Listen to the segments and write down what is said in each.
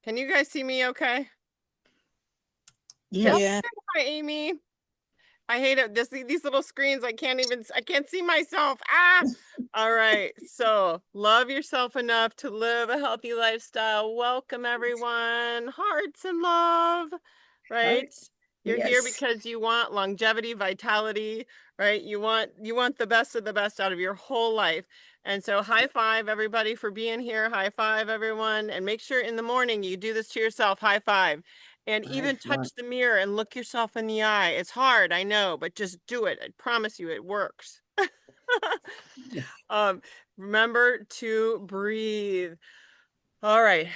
Can you guys see me okay? Yes. Yeah. Hi, Amy. I hate it. These little screens. I can't see myself. Ah. All right. So love yourself enough to live a healthy lifestyle. Welcome everyone. Hearts and love. Right? Hearts. You're here Yes. because you want longevity, vitality, right? You want the best of the best out of your whole life. And so high five everybody for being here. High five everyone. And make sure in the morning you do this to yourself. High five. And I even want. touch the mirror and look yourself in the eye. It's hard, I know, but just do it. I promise you it works. um, remember to breathe. All right.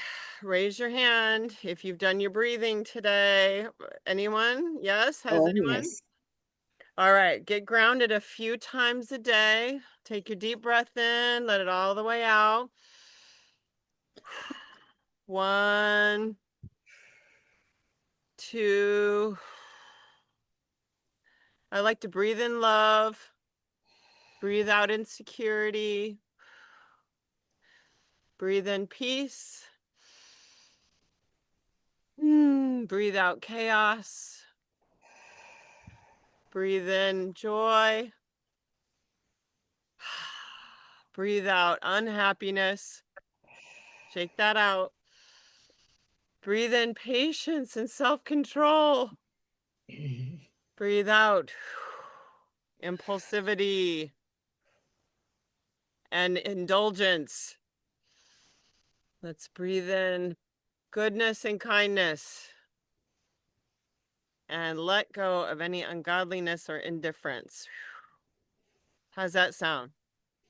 Raise your hand if you've done your breathing today. Anyone? Yes? Has Oh, anyone? yes. All right. Get grounded a few times a day. Take your deep breath in, let it all the way out. 1, 2. I like to breathe in love. Breathe out insecurity. Breathe in peace. Breathe out chaos. Breathe in joy. Breathe out unhappiness. Shake that out. Breathe in patience and self-control. Breathe out impulsivity and indulgence. Let's breathe in goodness and kindness. And let go of any ungodliness or indifference. How's that sound?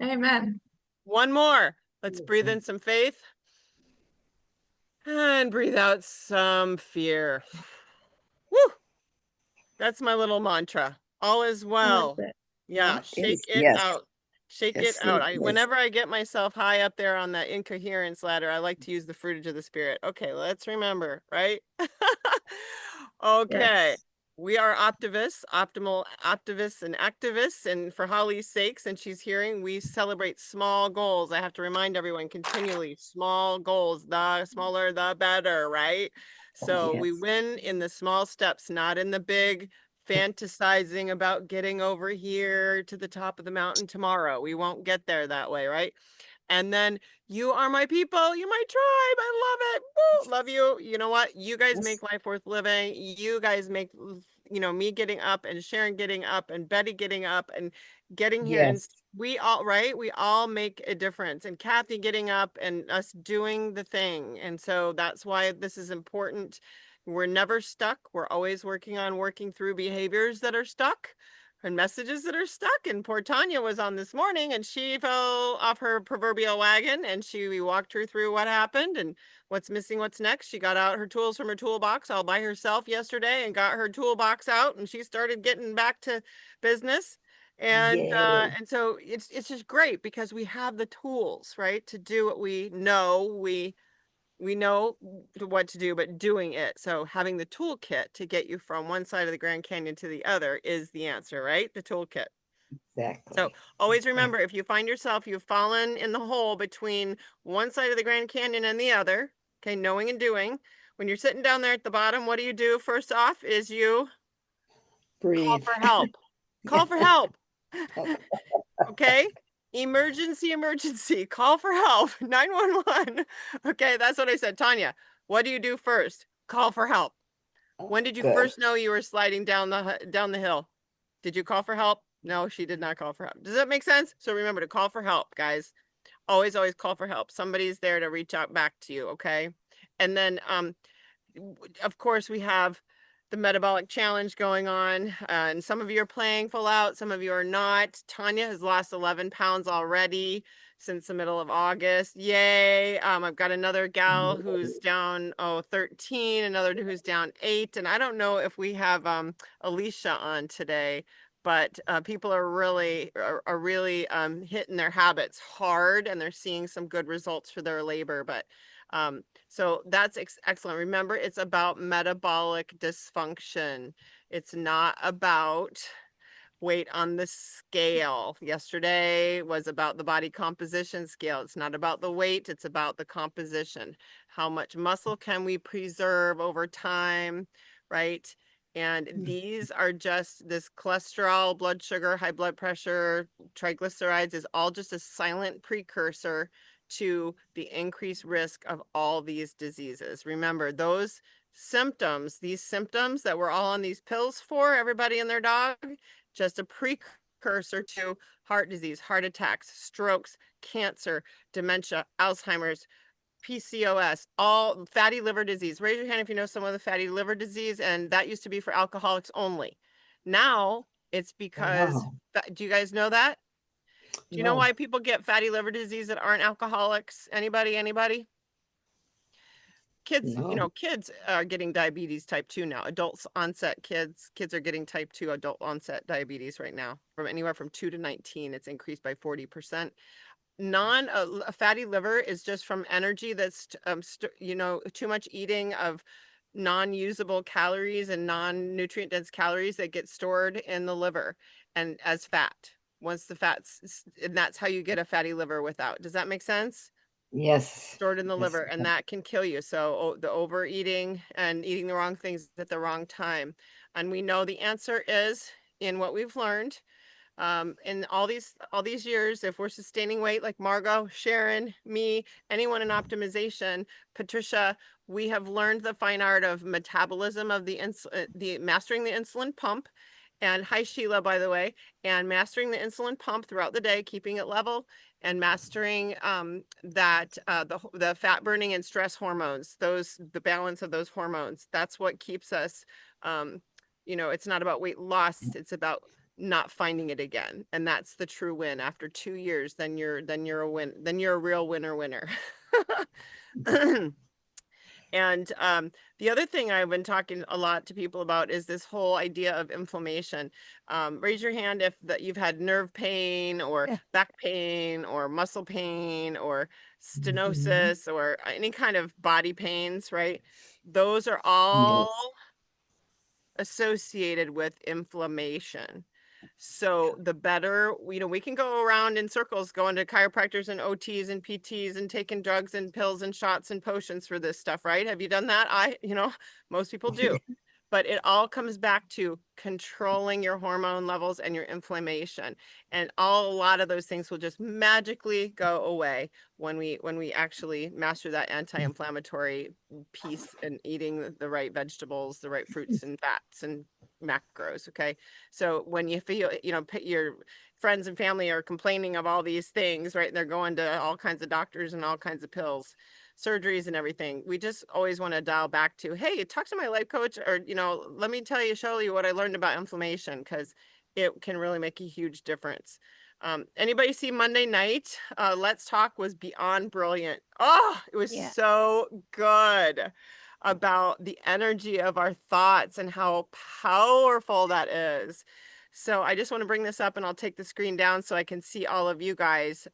Amen. One more. Let's breathe in some faith. And breathe out some fear. Woo! That's my little mantra. All is I like well. that. Yeah, Yes. shake it Yes. out. Shake it Yes. out. Yes. Whenever I get myself high up there on that incoherence ladder, I like to use the fruitage of the spirit. Okay, let's remember, right? Okay. Yes. We are optimal optivists and activists. And for Holly's sake, since she's hearing, we celebrate small goals. I have to remind everyone continually, small goals, the smaller, the better, right? So we Yes. win in the small steps, not in the big fantasizing about getting over here to the top of the mountain tomorrow. We won't get there that way, right? And then you are my people, you're my tribe. I love it. Woo, love you. You know what? You guys Yes. make life worth living. You guys make me getting up and Sharon getting up and Betty getting up and getting here and Yes. we all right, we all make a difference and Kathy getting up and us doing the thing. And so that's why this is important. We're never stuck. We're always working through behaviors that are stuck and messages that are stuck. And poor Tanya was on this morning and she fell off her proverbial wagon and we walked her through what happened and what's missing, what's next. She got out her tools from her toolbox all by herself yesterday and got her toolbox out and she started getting back to business. Yes. And so it's just great because we have the tools, right, to do what we know. We know what to do, but doing it. So having the toolkit to get you from one side of the Grand Canyon to the other is the answer, right? The toolkit. So Exactly. always Exactly. remember, if you find yourself, you've fallen in the hole between one side of the Grand Canyon and the other, okay, knowing and doing. When you're sitting down there at the bottom, what do you do? First off is you call Breathe. for help. Yeah. Call for help. Okay. Okay? Emergency. Call for help. 911. Okay, that's what I said. Tanya, what do you do first? Call for help. When did you Good. first know you were sliding down the hill? Did you call for help? No, she did not call for help. Does that make sense? So remember to call for help, guys. Always call for help. Somebody's there to reach out back to you, okay? And then of course we have the metabolic challenge going on, and some of you are playing full out, some of you are not. Tanya has lost 11 pounds already since the middle of August. Yay. I've got another gal who's down 13, another who's down 8, and I don't know if we have Alicia on today, but people are really hitting their habits hard and they're seeing some good results for their labor. But so that's excellent. Remember, it's about metabolic dysfunction. It's not about weight on the scale. Yesterday was about the body composition scale. It's not about the weight, it's about the composition. How much muscle can we preserve over time, right? And Mm. these are just this cholesterol, blood sugar, high blood pressure, triglycerides is all just a silent precursor to the increased risk of all these diseases. Remember, these symptoms that we're all on these pills for, everybody and their dog, just a precursor to heart disease, heart attacks, strokes, cancer, dementia, Alzheimer's, PCOS, all fatty liver disease. Raise your hand if you know someone with fatty liver disease, and that used to be for alcoholics only. Now it's because, Wow. do you guys know that? Do you know No. why people get fatty liver disease that aren't alcoholics? Anybody? Anybody? Kids, No. kids are getting diabetes type 2 now. Adults onset kids are getting type 2 adult onset diabetes right now. From anywhere from 2 to 19, it's increased by 40%. A fatty liver is just from energy that's too much eating of non-usable calories and non-nutrient dense calories that get stored in the liver and as fat. And that's how you get a fatty liver without. Does that make sense? Yes. Stored in the Yes. liver, and that can kill you. So the overeating and eating the wrong things at the wrong time. And we know the answer is in what we've learned in all these years, if we're sustaining weight like Margot, Sharon, me, anyone in optimization, Patricia, we have learned the fine art of metabolism of the mastering the insulin pump. And hi Sheila, by the way, and mastering the insulin pump throughout the day, keeping it level, and mastering the fat burning and stress hormones, the balance of those hormones. That's what keeps us. It's not about weight loss; it's about not finding it again, and that's the true win. After 2 years, then you're a win. Then you're a real winner. And the other thing I've been talking a lot to people about is this whole idea of inflammation. Raise your hand if that you've had nerve pain or Yeah. back pain or muscle pain or Mhm. stenosis or any kind of body pains, right? Those are Yes. all associated with inflammation. So the better, we can go around in circles going to chiropractors and OTs and PTs and taking drugs and pills and shots and potions for this stuff, right? Have you done that? Most people do. But it all comes back to controlling your hormone levels and your inflammation. And a lot of those things will just magically go away when we actually master that anti-inflammatory piece and eating the right vegetables, the right fruits and fats and macros. Okay. So when you feel, your friends and family are complaining of all these things, right? And they're going to all kinds of doctors and all kinds of pills, surgeries and everything. We just always want to dial back to, hey, talk to my life coach, or, let me show you what I learned about inflammation, because it can really make a huge difference. Anybody see Monday night? Let's Talk was beyond brilliant. Oh, it was Yeah. so good about the energy of our thoughts and how powerful that is. So I just want to bring this up, and I'll take the screen down so I can see all of you guys.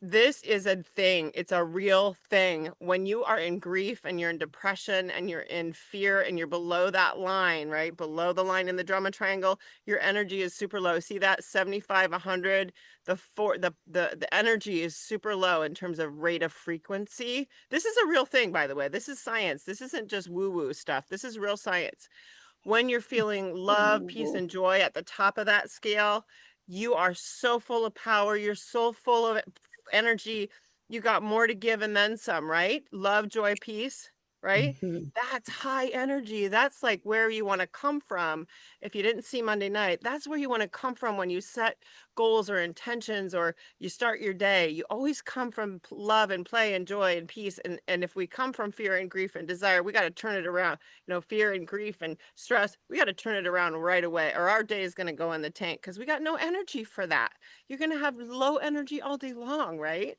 This is a thing. It's a real thing. When you are in grief and you're in depression and you're in fear and you're below that line, right? Below the line in the drama triangle, your energy is super low. See that 75, 100, the energy is super low in terms of rate of frequency. This is a real thing, by the way. This is science. This isn't just woo-woo stuff. This is real science. When you're feeling love, peace, and joy at the top of that scale, you are so full of power. You're so full of energy. You got more to give and then some, right? Love, joy, peace, right? Mhm. That's high energy. That's like where you want to come from. If you didn't see Monday night, that's where you want to come from when you set goals or intentions or you start your day. You always come from love and play and joy and peace. And if we come from fear and grief and desire, we got to turn it around. Fear and grief and stress, we got to turn it around right away, or our day is going to go in the tank because we got no energy for that. You're going to have low energy all day long, right?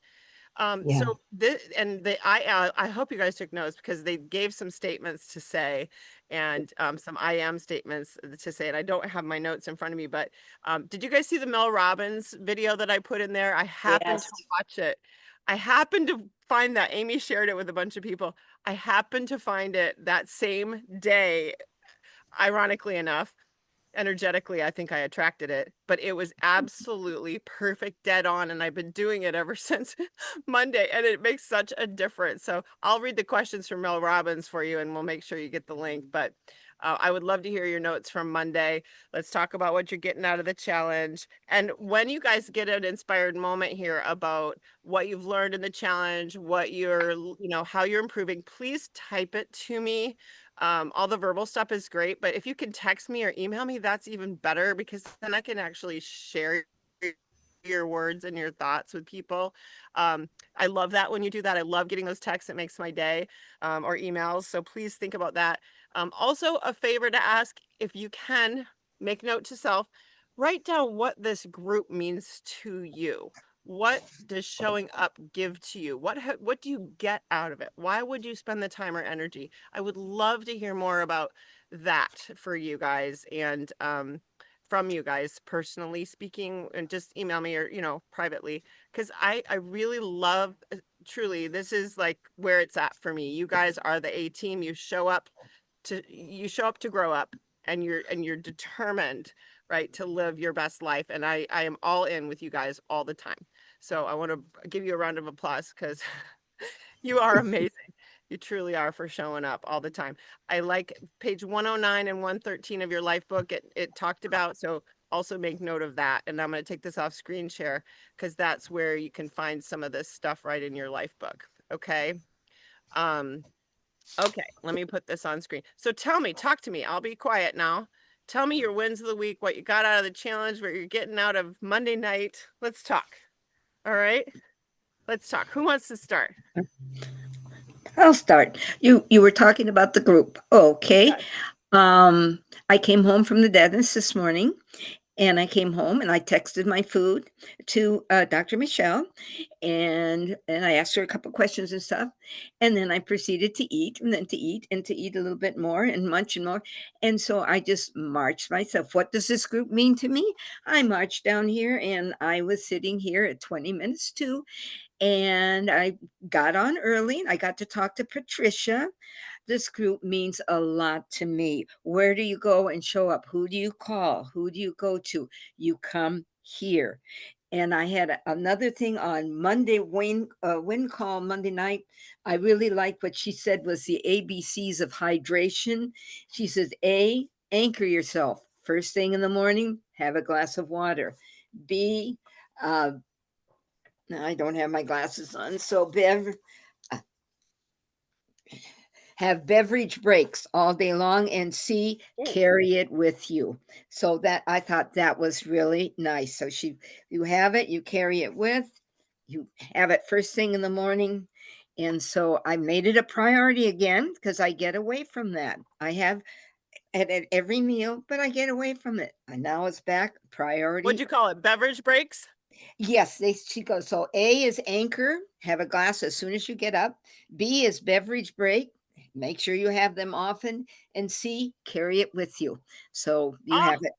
Yeah. So this and I hope you guys took notes because they gave some statements to say and some I am statements to say, and I don't have my notes in front of me, but did you guys see the Mel Robbins video that I put in there? I happened to Yes. watch it. I happened to find that Amy shared it with a bunch of people. I happened to find it that same day, ironically enough. energetically, I think I attracted it, but it was absolutely perfect, dead on, and I've been doing it ever since Monday, and it makes such a difference. So I'll read the questions from Mel Robbins for you, and we'll make sure you get the link. But I would love to hear your notes from Monday. Let's talk about what you're getting out of the challenge. And when you guys get an inspired moment here about what you've learned in the challenge, what you're, how you're improving, please type it to me. All the verbal stuff is great, but if you can text me or email me, that's even better because then I can actually share your words and your thoughts with people. I love that when you do that. I love getting those texts. It makes my day, or emails. So please think about that. Also, a favor to ask, if you can, make note to self, write down what this group means to you. What does showing up give to you? What do you get out of it? Why would you spend the time or energy? I would love to hear more about that for you guys, and from you guys personally speaking, and just email me or privately, because I really love, truly, this is like where it's at for me. You guys are the A team. You show up to grow up, and you're determined, right, to live your best life, and I am all in with you guys all the time. So I want to give you a round of applause because you are amazing. You truly are, for showing up all the time. I like page 109 and 113 of your life book. It talked about, so also make note of that. And I'm going to take this off screen share because that's where you can find some of this stuff right in your life book. Okay. Okay, let me put this on screen. So talk to me. I'll be quiet now. Tell me your wins of the week, what you got out of the challenge, what you're getting out of Monday night. Let's talk. All right. Let's talk. Who wants to start? I'll start. You were talking about the group. Okay. I came home from the dentist this morning, and I came home and I texted my food to Dr. Michelle, and I asked her a couple questions and stuff, and then I proceeded to eat, and then to eat, and to eat a little bit more, and munch and more, and so I just marched myself. What does this group mean to me? I marched down here, and I was sitting here at 20 minutes to, and I got on early. I got to talk to Patricia. This group means a lot to me. Where do you go and show up? Who do you call? Who do you go to? You come here. And I had another thing on Monday, win call Monday night. I really liked what she said was the ABCs of hydration. She says, A, anchor yourself. First thing in the morning, have a glass of water. B, I don't have my glasses on, so have beverage breaks all day long, and C, carry it with you. So that, I thought that was really nice. So you have it, you carry it with, you have it first thing in the morning. And so I made it a priority again because I get away from that. I have it at every meal, but I get away from it. And now it's back priority. What'd you call it? Beverage breaks? Yes, she goes. So A is anchor, have a glass as soon as you get up. B is beverage break, make sure you have them often. And C, carry it with you. So you have it.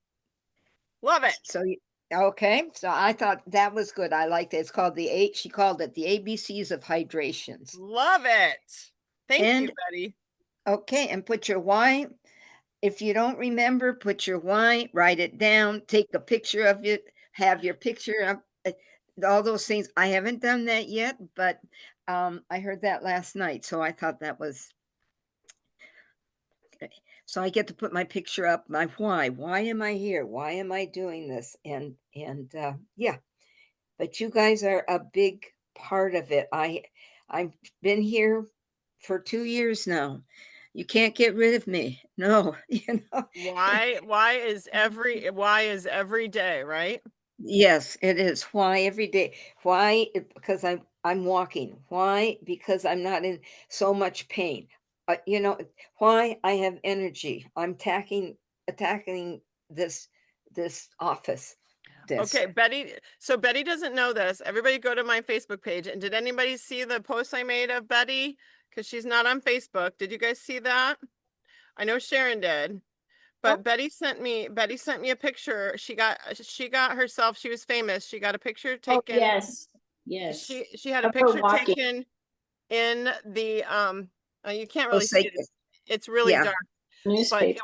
Love it. So okay. So I thought that was good. I liked it. It's called she called it the ABCs of hydrations. Love it. Thank you, Betty. Okay. And put your why. If you don't remember, put your why, write it down, take a picture of it, have your picture up. All those things. I haven't done that yet, but I heard that last night, so I thought that was okay. So I get to put my picture up, my why. Why am I here? Why am I doing this? And yeah, but you guys are a big part of it. I've been here for 2 years now. You can't get rid of me. No, Why is every day, right? Yes, it is. Why every day? Why? Because I'm walking. Why? Because I'm not in so much pain. Why? I have energy. I'm attacking this office. Okay, Betty. So Betty doesn't know this. Everybody go to my Facebook page. And did anybody see the post I made of Betty? Because she's not on Facebook. Did you guys see that? I know Sharon did. But Betty sent me a picture. She got herself, she was famous. She got a picture taken. Oh, yes. Yes. She had a picture taken in the you can't really see it. It's really dark. but Newspaper.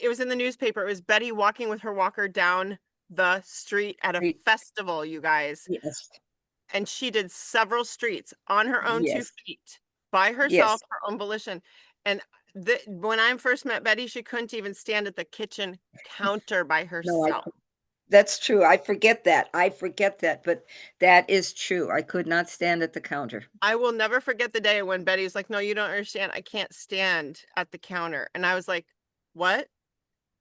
it was in the newspaper. It was Betty walking with her walker down the street at a Street. festival, you guys. Yes, And she did several streets on her own 2 yes, feet by herself, yes. her own volition. And when I first met Betty, she couldn't even stand at the kitchen counter by No, herself. that's true. I forget that. But that is true. I could not stand at the counter. I will never forget the day when Betty was like, "No, you don't understand. I can't stand at the counter." And I was like, "What?"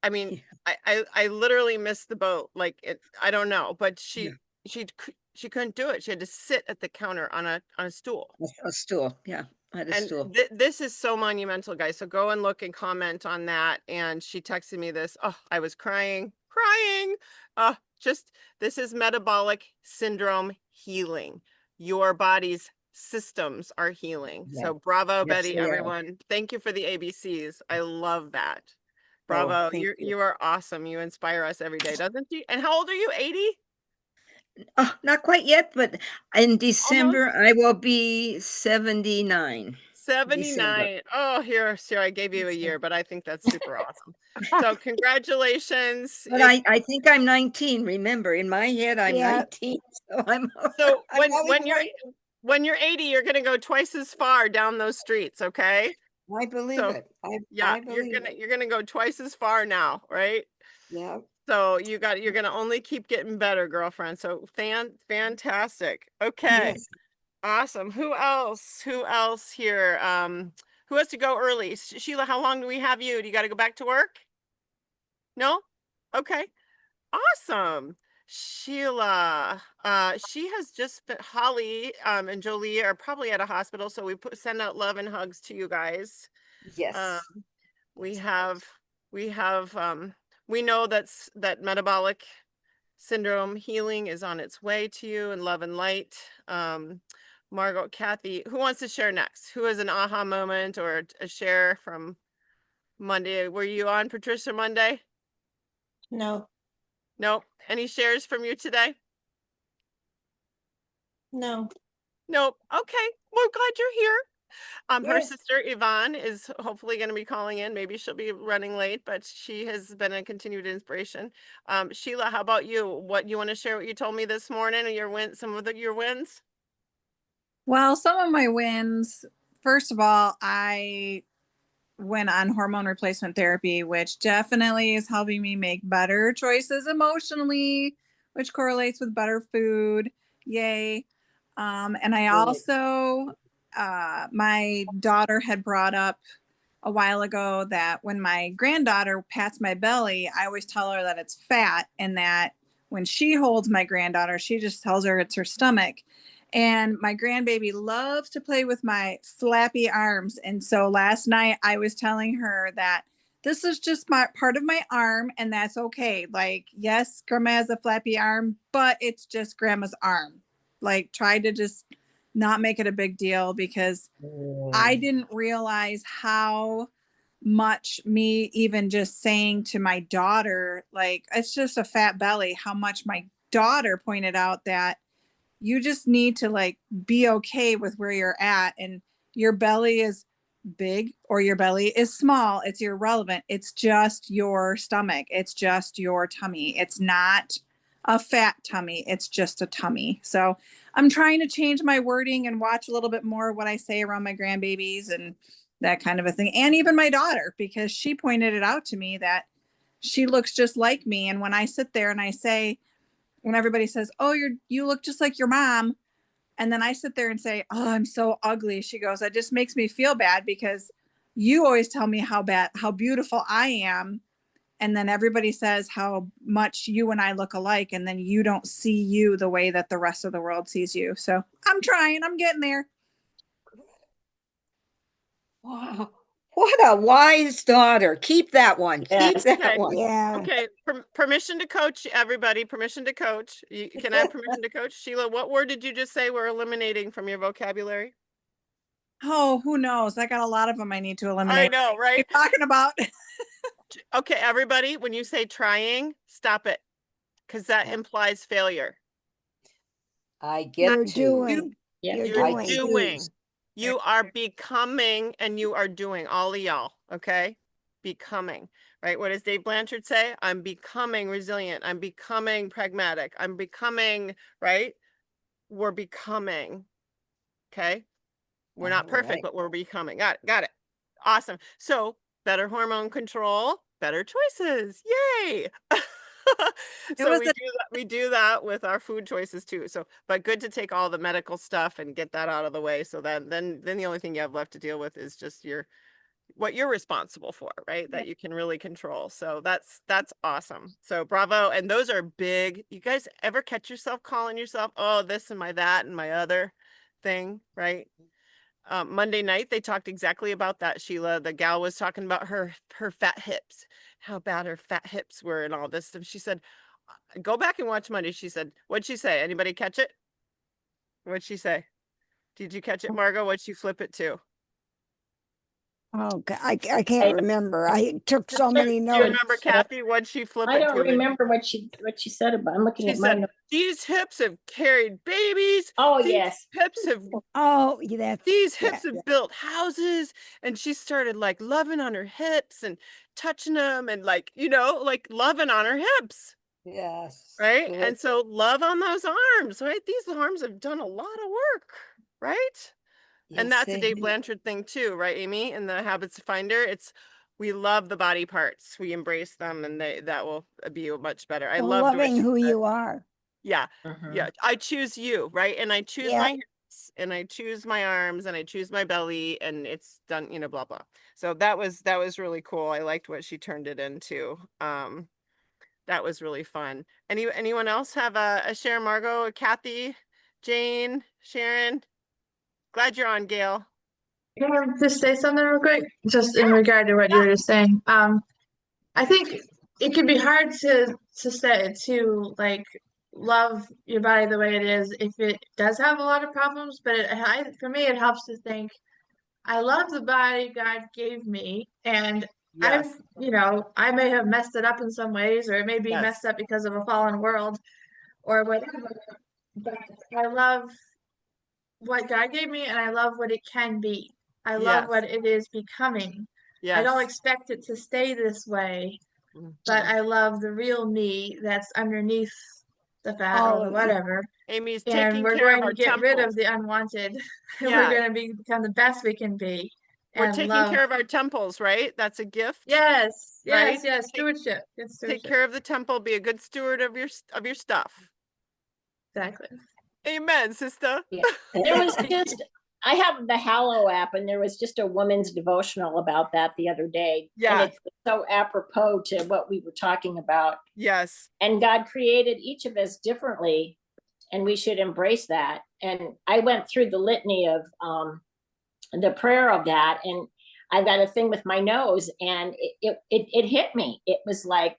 I mean, I literally missed the boat. Like I don't know, but Yeah. she couldn't do it. She had to sit at the counter on a stool. A stool, yeah, I had a And stool. this is so monumental, guys. So go and look and comment on that. And she texted me this. Oh, I was crying. Just this is metabolic syndrome healing. Your body's systems are healing. Yeah. So bravo, Yes, Betty, they are. everyone. Thank you for the ABCs. I love that. Oh, Bravo. thank you. You are awesome. You inspire us every day, doesn't you? And how old are you? 80? Oh, not quite yet, but in December, I will be 79. December. 79. Oh, here, I gave you a year, but I think that's super awesome. So congratulations. But I think I'm 19, remember, in my head, I'm Yeah. 19, so I'm So I'm always when you're 80, you're gonna go twice as far down those streets, okay? I believe So it. yeah, I believe it. you're gonna go twice as far now, right? Yeah. So you're gonna only keep getting better, girlfriend. So fantastic. Okay. Yes. Awesome. Who else? Who else here? Who has to go early? Sheila, how long do we have you? Do you got to go back to work? No? Okay. Awesome. Sheila, she has just been, Holly, and Jolie are probably at a hospital, so send out love and hugs to you guys. Yes. We That's have, we know that metabolic syndrome healing is on its way to you in love and light. Margot, Kathy, who wants to share next? Who has an aha moment or a share from Monday? Were you on, Patricia, Monday? No, Nope. Any shares from you today? no. Nope. Okay. Well, glad you're here. Her Yes. sister Yvonne is hopefully going to be calling in. Maybe she'll be running late, but she has been a continued inspiration. Sheila, how about you? What you want to share? What you told me this morning? Some of your wins. Well, some of my wins. First of all, I went on hormone replacement therapy, which definitely is helping me make better choices emotionally, which correlates with better food. Yay. And I also, my daughter had brought up a while ago that when my granddaughter pats my belly, I always tell her that it's fat, and that when she holds my granddaughter, she just tells her it's her stomach. And my grandbaby loves to play with my flappy arms. And so last night I was telling her that this is just my part of my arm, and that's okay. Like, yes, grandma has a flappy arm, but it's just grandma's arm. Like, try to just not make it a big deal, because I didn't realize how much me even just saying to my daughter, like, it's just a fat belly, how much my daughter pointed out that you just need to like be okay with where you're at, and your belly is big or your belly is small. It's irrelevant. It's just your stomach. It's just your tummy. It's not a fat tummy. It's just a tummy. So I'm trying to change my wording and watch a little bit more what I say around my grandbabies and that kind of a thing. And even my daughter, because she pointed it out to me that she looks just like me. And when I sit there and I say, when everybody says, "Oh, you look just like your mom," and then I sit there and say, "Oh, I'm so ugly," she goes, "That just makes me feel bad, because you always tell me how beautiful I am, and then everybody says how much you and I look alike, and then you don't see you the way that the rest of the world sees you." So I'm trying. I'm getting there. Wow. What a wise daughter. Keep that one. Yes. Keep that Okay. one. Yeah. Okay. Permission to coach, everybody. Permission to coach. Can I have permission to coach? Sheila, what word did you just say we're eliminating from your vocabulary? Oh, who knows? I got a lot of them I need to I eliminate. know, What are you right? talking about? Okay, everybody, when you say trying, stop it, because that implies failure. I get You're to. doing. Yeah, You're You're doing. doing. choose. You are becoming, and you are doing, all of y'all, okay? becoming, right? What does Dave Blanchard say? I'm becoming resilient. I'm becoming pragmatic. I'm becoming, right? We're becoming. Okay. We're not perfect, Alright. but we're becoming. Got it. Awesome. So better hormone control, better choices. Yay. So was we do that with our food choices too. So, but good to take all the medical stuff and get that out of the way. So then the only thing you have left to deal with is just what you're responsible for, right? That you can really control. So that's awesome. So bravo. And those are big. You guys ever catch yourself calling yourself, oh, this and my that and my other thing, right? Monday night they talked exactly about that, Sheila. The gal was talking about her fat hips, how bad her fat hips were and all this stuff. She said, go back and watch Monday. She said, what'd she say? Anybody catch it? What'd she say? Did you catch it, Margot? What'd she flip it to? Oh, I can't remember. I took so many Do you notes. remember, Kathy? What'd she flip I it don't to? remember what she said about. I'm looking She at my said, notes. these hips have carried babies. Oh, These yes. hips have Oh, yeah, that's these hips yeah. have built houses. And she started like loving on her hips and touching them and like, like loving on her hips. Yes. Right. And so love on those arms, right? These arms have done a lot of work, right? And that's a Dave Blanchard thing too, right, Amy? In the Habits Finder, we love the body parts. We embrace them and that will be much better. I love Loving who you are. Yeah. Mhm. Yeah. I choose you, right? And I choose Yeah. my hips and I choose my arms and I choose my belly and it's done, blah, blah. So that was really cool. I liked what she turned it into. That was really fun. Anyone else have a share, Margot, Kathy, Jane, Sharon? Glad you're on, Gail. Can I just say something real quick? Just in regard to what you were just saying. I think it can be hard to like love your body the way it is if it does have a lot of problems. But for me, it helps to think, I love the body God gave me, and Yes. I may have messed it up in some ways, or it may be Yes. messed up because of a fallen world, or whatever. But I love what God gave me, and I love what it can be. I love Yes. what it is becoming. Yes. I don't expect it to stay this way, but Mhm. I love the real me that's underneath the fat or the Oh, whatever. Amy's And taking we're care of going our to get rid temples. of the unwanted. And Yeah. we're going to become the best we can be. We're And taking love. care of our temples, right? That's a gift. Yes, Right? yes, yes. Stewardship. Good Take stewardship. care of the temple. Be a good steward of your stuff. Exactly. Amen, sister. Yeah. There was just, I have the Hallow app, and there was just a woman's devotional about that the other day. Yeah. And it's so apropos to what we were talking about. Yes. And God created each of us differently, and we should embrace that. And I went through the litany of the prayer of that, and I got a thing with my nose, and it hit me. It was like,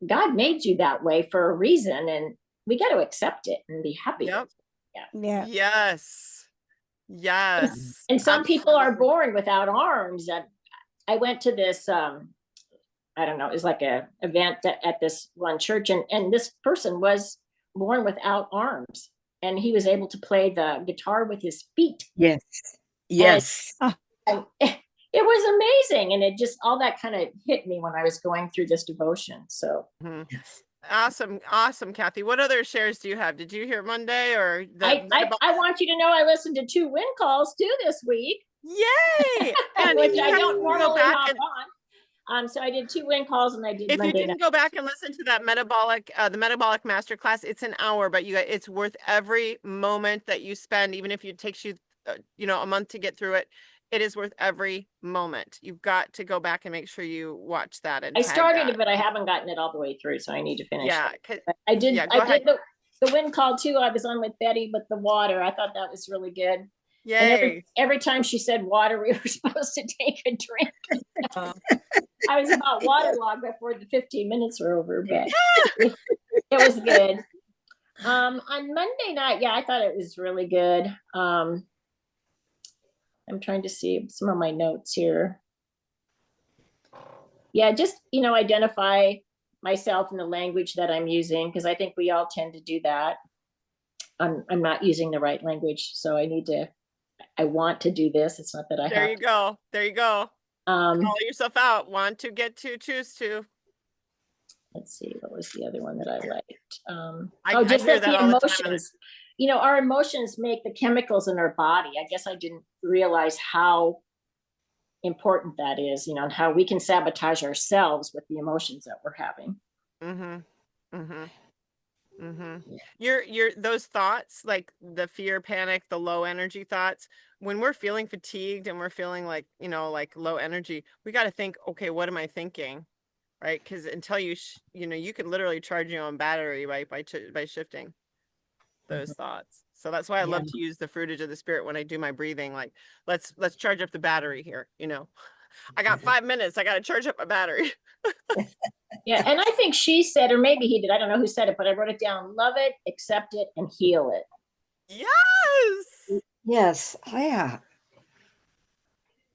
God made you that way for a reason, and we got to accept it and be happy. Yep. yeah. Yes. Yes. And some people are Absolutely. born without arms. And I went to this, I don't know, it was like a event at this one church, and this person was born without arms, and he was able to play the guitar with his feet. Yes. Yes. And it was amazing. And it just, all that kind of hit me when I was going through this devotion. So Mhm. Yes. Awesome, Kathy. What other shares do you have? Did you hear Monday or I want you to know I listened to 2 win calls too this week. Yay! And which if you I guys don't can go normally back hop and on. So I did 2 win calls, and I did if you Monday didn't night. go back and listen to that the metabolic masterclass, it's an hour, but it's worth every moment that you spend, even if it takes you, a month to get through it. It is worth every moment. You've got to go back and make sure you watch that and I tag started that. it, but I haven't gotten it all the way through, so I need to finish. Yeah, it. But I did. yeah, go I ahead. did the win call too. I was on with Betty with the water. I thought that was really good. And Yay. every time she said water, we were supposed to take a drink. I was about waterlogged before the 15 minutes were over, but it was good. On Monday night, I thought it was really good. I'm trying to see some of my notes here. Yeah, just, identify myself in the language that I'm using, because I think we all tend to do that. I'm not using the right language, so I want to do this. It's not that I There have you go. There you go. Call yourself out. Want to, get to, choose to. Let's see, what was the other one that I liked? I Just hear that that the all the time, and emotions, our emotions make the chemicals in our body. I guess I didn't realize how important that is, and how we can sabotage ourselves with the emotions that we're having. Your those thoughts, like the fear, panic, the low energy thoughts, when we're feeling fatigued and we're feeling like, like low energy, we got to think, okay, what am I thinking? Right? Because until you can literally charge your own battery, right, by shifting those thoughts. So that's why I love to use the fruitage of the spirit when I do my breathing. Like, let's charge up the battery here. I got 5 minutes. I got to charge up my battery. Yeah, and I think she said, or maybe he did, I don't know who said it, but I wrote it down: love it, accept it, and heal it. Yes. Yes. Yeah.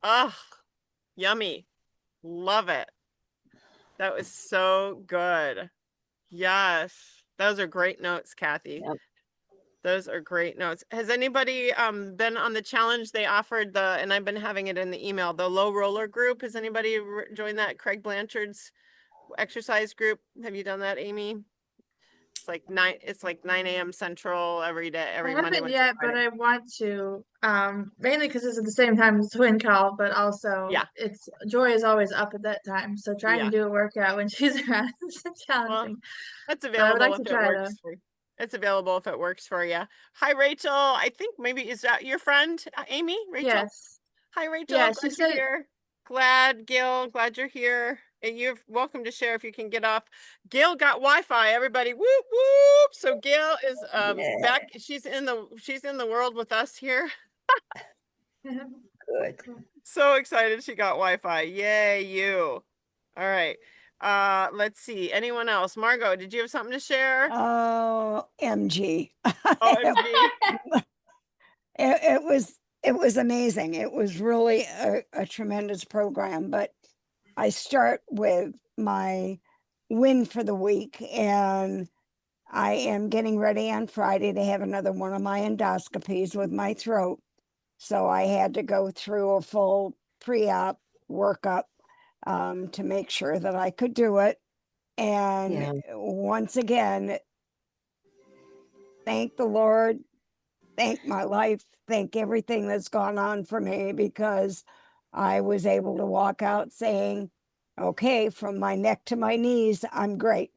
Oh, yummy. Love it. That was so good. Yes. Those are great notes, Kathy. Yep. Those are great notes. Has anybody been on the challenge they offered, and I've been having it in the email, the low roller group? Has anybody joined that Craig Blanchard's exercise group? Have you done that, Amy? It's like 9 a.m. Central every day, I every Monday, haven't Wednesday, yet, but Friday. I want to. Mainly because it's at the same time as Twin Call, but also Yeah. it's Joy is always up at that time, so trying Yeah. to do a workout when she's around is Well, challenging. that's But I would available like to if it try though. works for you. It's available if it works for you. Hi, Rachel. I think maybe, is that your friend, Amy? Rachel? Yes. Hi, Rachel. Yeah, Glad she you're said here. Gail, glad you're here. And you're welcome to share if you can get off. Gail got Wi-Fi, everybody. Whoop, whoop. So Gail is back. She's in the world with us here. Good. So excited she got Wi-Fi. Yay, you. All right. Let's see. Anyone else? Margot, did you have something to share? Oh, MG. OMG. It was amazing. It was really a tremendous program, but I start with my win for the week, and I am getting ready on Friday to have another one of my endoscopies with my throat. So I had to go through a full pre-op workup to make sure that I could do it. And once again, thank the Lord, thank my life, thank everything that's gone on for me, because I was able to walk out saying, okay, from my neck to my knees, I'm great.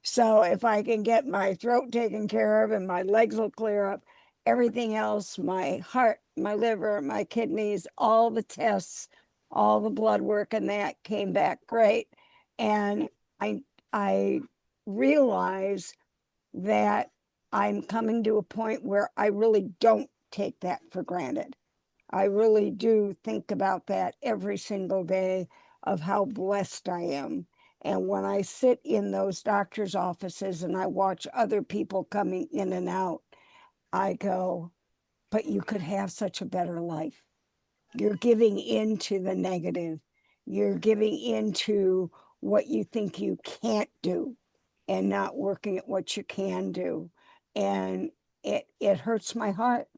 So if I can get my throat taken care of and my legs will clear up, everything else, my heart, my liver, my kidneys, all the tests, all the blood work and that came back great. And I realize that I'm coming to a point where I really don't take that for granted. I really do think about that every single day, of how blessed I am. And when I sit in those doctor's offices and I watch other people coming in and out, I go, but you could have such a better life. You're giving into the negative. You're giving into what you think you can't do and not working at what you can do. And it hurts my heart,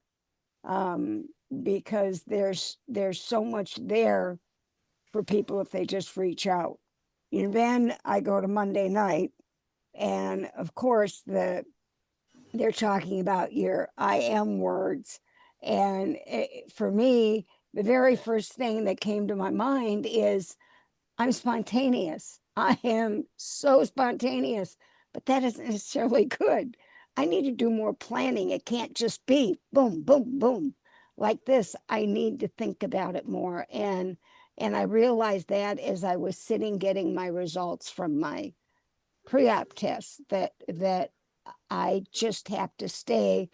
because there's so much there for people if they just reach out. And then I go to Monday night, and of course they're talking about your I am words. And for me, the very first thing that came to my mind is I'm spontaneous. I am so spontaneous, but that isn't necessarily good. I need to do more planning. It can't just be boom, boom, boom like this. I need to think about it more. And I realized that as I was sitting getting my results from my pre-op test, that I just have to stay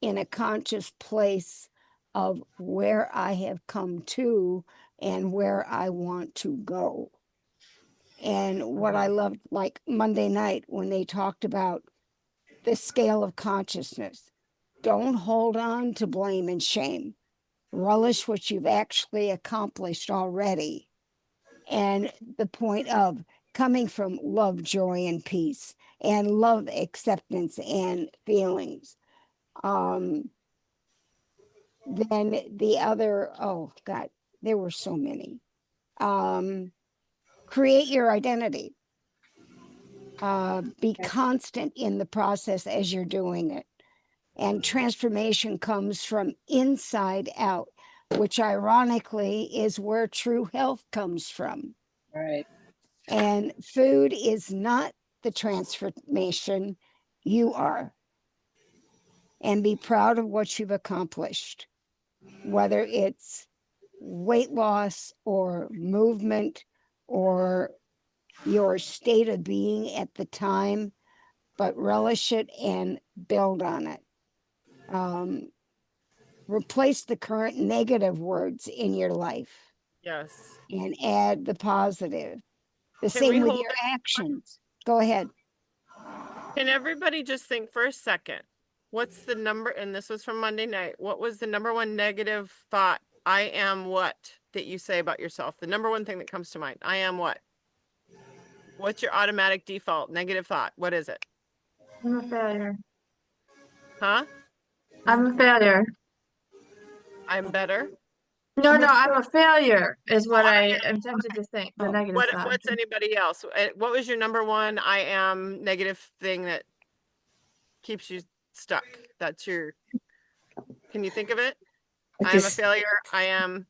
in a conscious place of where I have come to and where I want to go. And what I loved, like Monday night, when they talked about the scale of consciousness, don't hold on to blame and shame. Relish what you've actually accomplished already. And the point of coming from love, joy, and peace, and love, acceptance, and feelings. Then the other, oh God, There were so many. Create your identity. Be constant in the process as you're doing it. And transformation comes from inside out, which ironically is where true health comes from. Right. And food is not the transformation, you are. And be proud of what you've accomplished, whether it's weight loss or movement or your state of being at the time, but relish it and build on it. Replace the current negative words in your life Yes. and add the positive. The Can we same with hold your it? actions. Go ahead. Can everybody just think for a second? What's the number? And this was from Monday night. What was the number one negative thought? I am what that you say about yourself? The number one thing that comes to mind. I am what? What's your automatic default negative thought? What is it? I'm a failure. Huh? I'm a failure. I'm better. No, I'm no, a I'm a failure is what I'm I a am tempted to think. The Oh, negative thought. What's anybody else? What was your number one I am negative thing that keeps you stuck? That's your, can you think of it? I I am a just- failure. I am,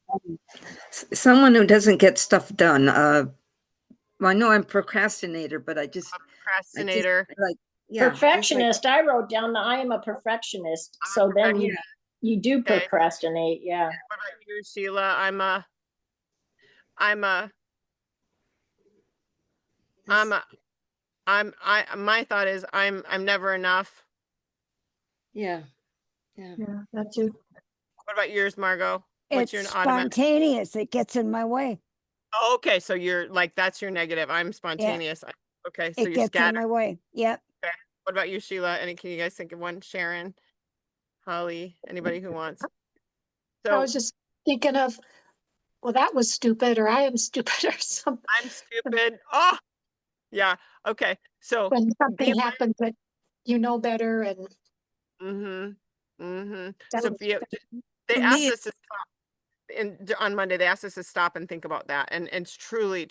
Someone who doesn't get stuff done. Well, I know I'm procrastinator, but I just procrastinator. like, yeah, just like- Perfectionist. I wrote down that I am a perfectionist. So then Yeah. you do Okay. procrastinate. Yeah. What about you, Sheila? My thought is I'm never enough. yeah. Yeah, that too. What about yours, Margot? What's it's your automatic? spontaneous. It gets in my way. Oh, okay, so you're like, that's your negative. I'm spontaneous. Okay, so It you're gets in scattered. my way. Yep. What about you, Sheila? Can you guys think of one? Sharon, Holly, anybody who wants? I So was just thinking of, well, that was stupid, or I am stupid, or something. I'm stupid. Oh, yeah. Okay. So When be something aware. happens that you know better, and So was- they For asked me, us to stop on Monday. They asked us to stop and think about that. And it's truly,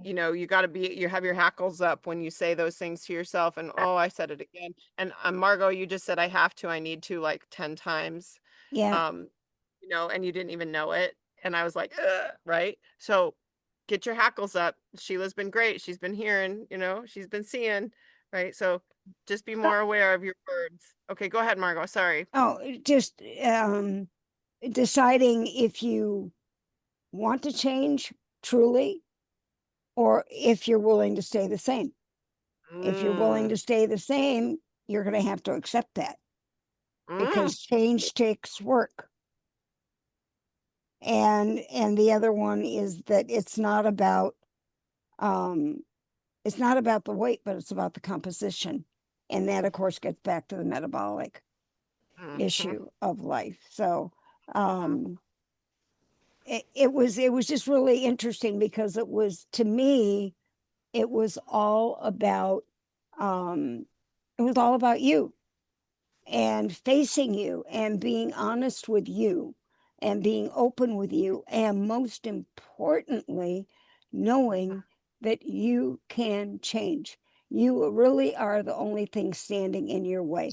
you know, you got to you have your hackles up when you say those things to yourself. And oh, I said it again. And Margot, you just said I need to like 10 times. Yeah. You know, and you didn't even know it. And I was like, ugh, right? So get your hackles up. Sheila's been great. She's been hearing, you know, she's been seeing, right? So just be more aware of your words. Okay, go ahead, Margot. Sorry. Oh, just deciding if you want to change truly or if you're willing to stay the same. If you're willing to stay the same, you're going to have to accept that because change takes work. And the other one is that it's not about the weight, but it's about the composition. And that of course gets back to the metabolic issue of life. So it was just really interesting because it was, to me, it was all about you and facing you and being honest with you and being open with you, and most importantly, knowing that you can change. You really are the only thing standing in your way.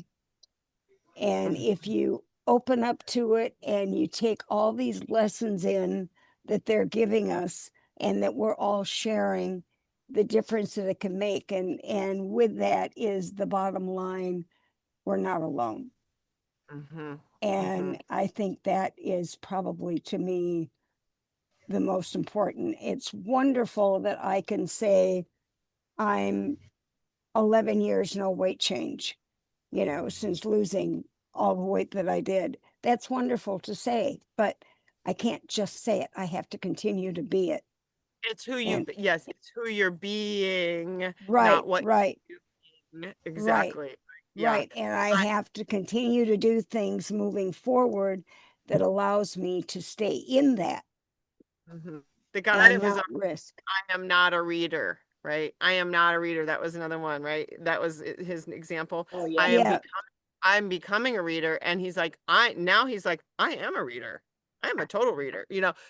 And if you open up to it and you take all these lessons in that they're giving us and that we're all sharing, the difference that it can make. And with that is the bottom line, we're not alone. And I think that is probably, to me, the most important. It's wonderful that I can say I'm 11 years, no weight change, you know, since losing all the weight that I did. That's wonderful to say, but I can't just say it. I have to continue to be it. It's who you, And- yes, it's who you're being, Right, not what right, you're doing. Exactly. Yeah. right. And I have to continue to do things moving forward that allows me to stay in that The guy and that was not risk. I am not a reader, right? I am not a reader. That was another one, right? That was his example. Oh, yeah. Yeah. I'm becoming a reader. And he's like, I am a reader. I'm a total reader,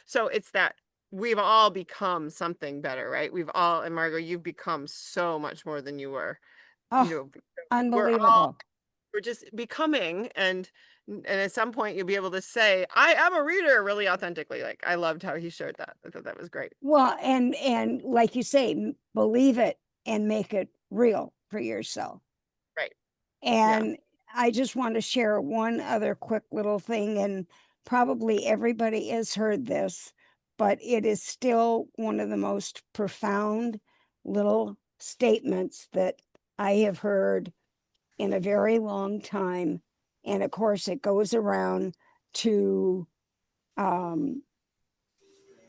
so it's that we've all become something better, right? We've all, and Margot, you've become so much more than you were, Oh, you know, we're all, unbelievable. we're just becoming. And at some point you'll be able to say, I am a reader really authentically. Like, I loved how he shared that. I thought that was great. Well, and like you say, believe it and make it real for yourself. Right. And I just want to share one other quick little thing, and probably everybody has heard this, but it is still one of the most profound little statements that I have heard in a very long time. And of course, it goes around to um,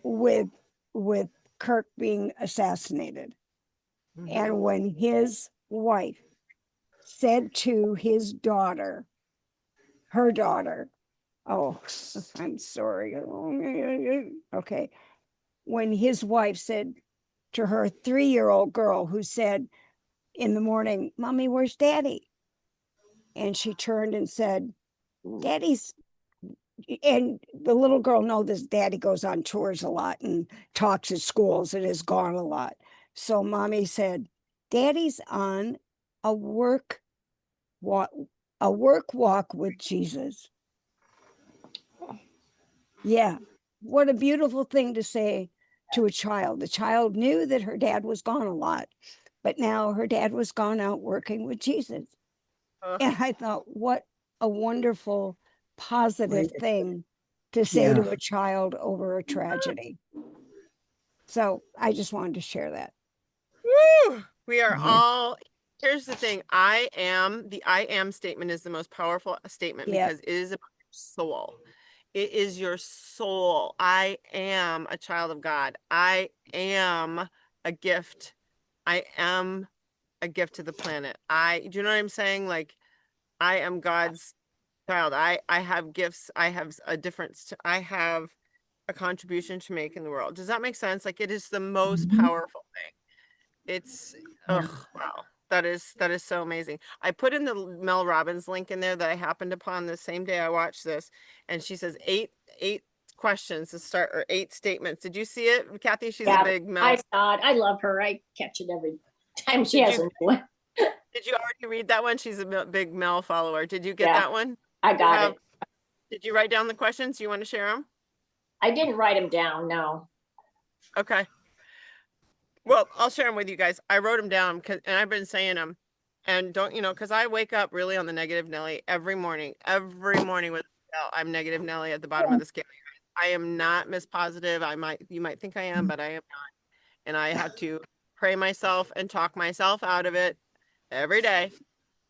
with Kirk being assassinated. Mhm. And when his wife said to his daughter, her daughter, oh, I'm sorry. Okay. When his wife said to her 3-year-old girl, who said in the morning, Mommy, where's Daddy? And she turned and said, Daddy's, and the little girl know this Daddy goes on tours a lot and talks at schools and is gone a lot. So Mommy said, Daddy's on a work walk with Jesus. Yeah. What a beautiful thing to say to a child. The child knew that her dad was gone a lot, but now her dad was gone out working with Jesus. And I thought, what a wonderful, positive thing to say to a child over a tragedy. So I just wanted to share that. Woo! We are Yeah. all, here's the thing. I am statement is the most powerful statement Yep. because it is about your soul. It is your soul. I am a child of God. I am a gift. I am a gift to the planet. Do you know what I'm saying? Like, I am God's child. I have gifts. I have a difference. I have a contribution to make in the world. Does that make sense? Like, it is the most powerful thing. It's, Yeah. wow. That is so amazing. I put in the Mel Robbins link in there that I happened upon the same day I watched this, and she says eight questions to start, or 8 statements. Did you see it, Kathy? She's a Yeah, big Mel. I saw it. I love her. I catch it every time she Did has you- a new one. Did you already read that one? She's a big Mel follower. Did you get Yeah. that one? I You got have- it. Did you write down the questions? Do you want to share them? I didn't write them down. No. Okay. Well, I'll share them with you guys. I wrote them down and I've been saying them, and don't, because I wake up really on the negative Nelly every morning with, I'm negative Nelly at the bottom of the scale. I am not Miss Positive. You might think I am, but I am not. And I have to pray myself and talk myself out of it every day.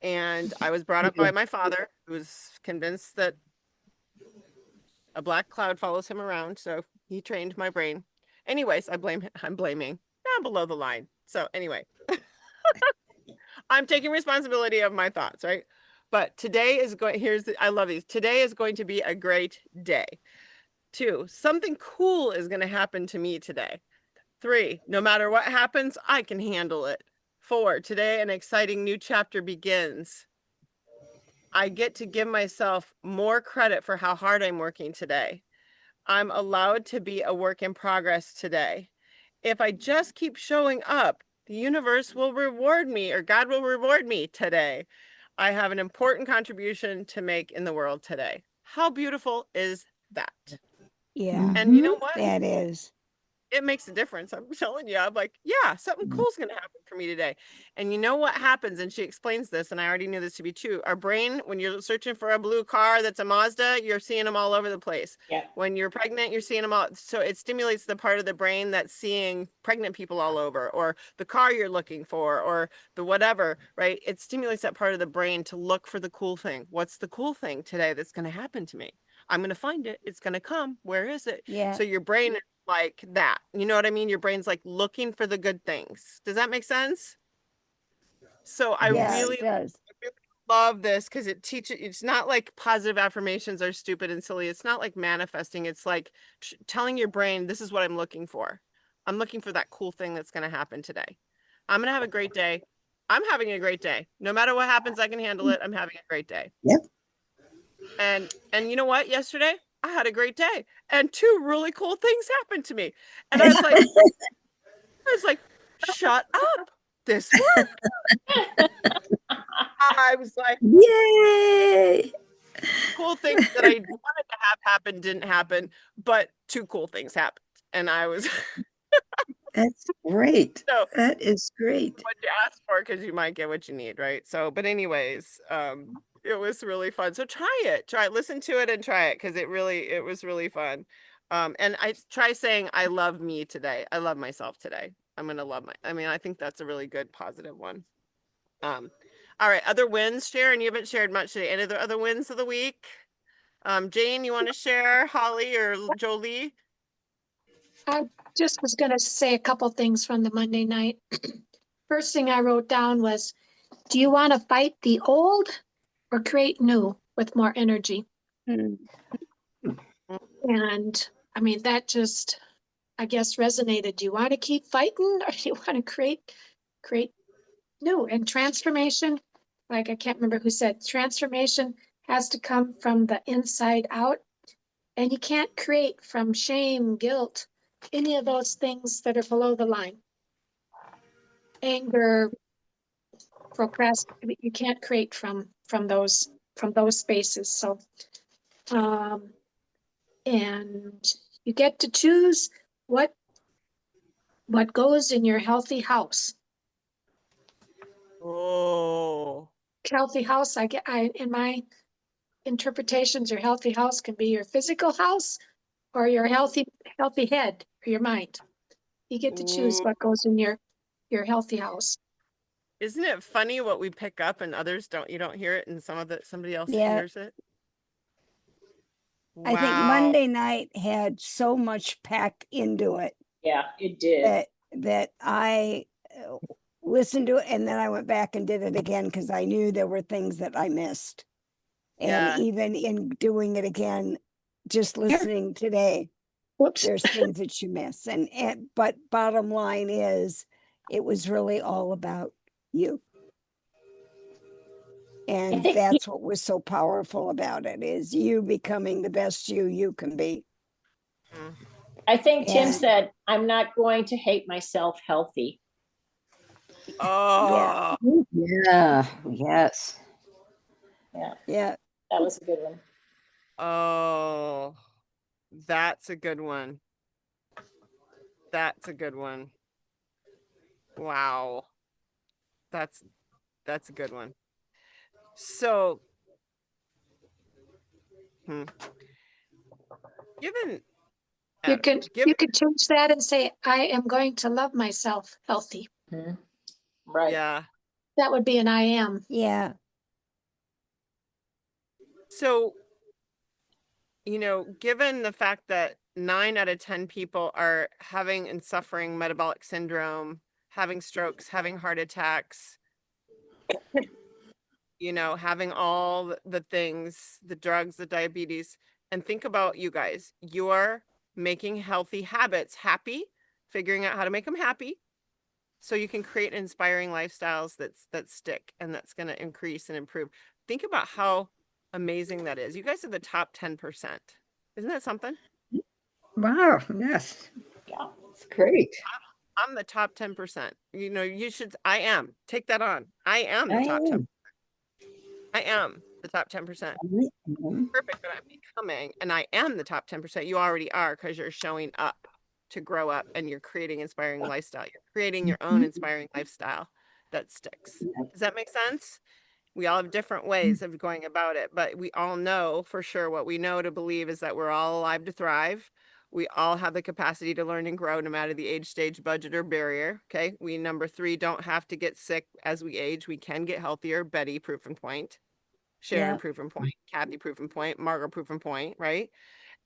And I was brought up by my father, who was convinced that a black cloud follows him around. So he trained my brain. Anyways, I'm blaming. Down below the line. So anyway, I'm taking responsibility of my thoughts, right? But today is I love these. Today is going to be a great day. 2, something cool is going to happen to me today. 3, no matter what happens, I can handle it. 4, today an exciting new chapter begins. I get to give myself more credit for how hard I'm working today. I'm allowed to be a work in progress today. If I just keep showing up, the universe will reward me, or God will reward me today. I have an important contribution to make in the world today. How beautiful is that? Yeah, And you know what? that is. It makes a difference. I'm telling you, I'm like, yeah, something cool's going to happen for me today. And you know what happens? And she explains this, and I already knew this to be true. Our brain, when you're searching for a blue car that's a Mazda, you're seeing them all over the place. Yeah. When you're pregnant, you're seeing them all. So it stimulates the part of the brain that's seeing pregnant people all over, or the car you're looking for, or the whatever, right? It stimulates that part of the brain to look for the cool thing. What's the cool thing today that's going to happen to me? I'm going to find it. It's going to come. Where is it? Yeah. So your brain is like that. You know what I mean? Your brain's like looking for the good things. Does that make sense? So I Yeah, really it does. love this because it teaches, it's not like positive affirmations are stupid and silly. It's not like manifesting. It's like telling your brain, this is what I'm looking for. I'm looking for that cool thing that's going to happen today. I'm going to have a great day. I'm having a great day. No matter what happens, I can handle it. I'm having a great day. Yep. And you know what? Yesterday, I had a great day. And 2 really cool things happened to me. And I was like, shut up. This worked. I was like, Yay! cool things that I wanted to have happen didn't happen, but 2 cool things happened. And I was That's great. so That is great. what you ask for because you might get what you need, right? So, but anyways, it was really fun. So try it, listen to it and try it because it was really fun. And I try saying, I love me today. I love myself today. I'm going to love I think that's a really good positive one. All right. Other wins, Sharon, you haven't shared much today. Any other wins of the week? Jane, you want to share? Holly or Jolie? I just was gonna say a couple things from the Monday night. First thing I wrote down was, do you want to fight the old or create new with more energy? Mm. And I mean, that just, I guess, resonated. Do you want to keep fighting or do you want to create new? And transformation, like I can't remember who said, transformation has to come from the inside out. And you can't create from shame, guilt, any of those things that are below the line. Anger, procrastination, you can't create from those spaces. So and you get to choose what goes in your healthy house. Oh, Healthy house, in my interpretations, your healthy house can be your physical house or your healthy head or your mind. You get to choose Ooh. what goes in your healthy house. Isn't it funny what we pick up and others don't? You don't hear it, and somebody else Yeah. hears it. I think Wow. Monday night had so much packed into it Yeah, it did. that I listened to it and then I went back and did it again because I knew there were things that I missed. And Yeah. even in doing it again, just listening today, Whoops. there's things that you miss. But bottom line is, it was really all about you. And think that's what was so powerful about it, is you becoming the best you can be. Mm. I think Tim And- said, I'm not going to hate myself healthy. Oh, Yeah. Yes. Yeah. That was a good one. oh, that's a good one. That's a good one. Wow. That's a good one. So, given You can given change that and say, I am going to love myself healthy. Right. yeah. That would be an I am. Yeah. So, given the fact that 9 out of 10 people are having and suffering metabolic syndrome, having strokes, having heart attacks, having all the things, the drugs, the diabetes, and think about you guys. You're making healthy habits happy, figuring out how to make them happy, so you can create inspiring lifestyles that stick and that's going to increase and improve. Think about how amazing that is. You guys are the top 10%. Isn't that something? Wow. Yes. Yeah. It's great. I'm the top 10%. You should, I am. Take that on. I am the top 10%. I am the top 10%. Perfect, but I'm becoming, and I am the top 10%. You already are, because you're showing up to grow up and you're creating inspiring lifestyle. You're creating your own inspiring lifestyle that sticks. Does that make sense? We all have different ways of going about it, but we all know for sure what we know to believe is that we're all alive to thrive. We all have the capacity to learn and grow no matter the age, stage, budget, or barrier. Okay. We, number 3, don't have to get sick as we age. We can get healthier. Betty, proof and point. Sharon, Yeah. proof and point. Kathy, proof and point. Margot, proof and point. Right.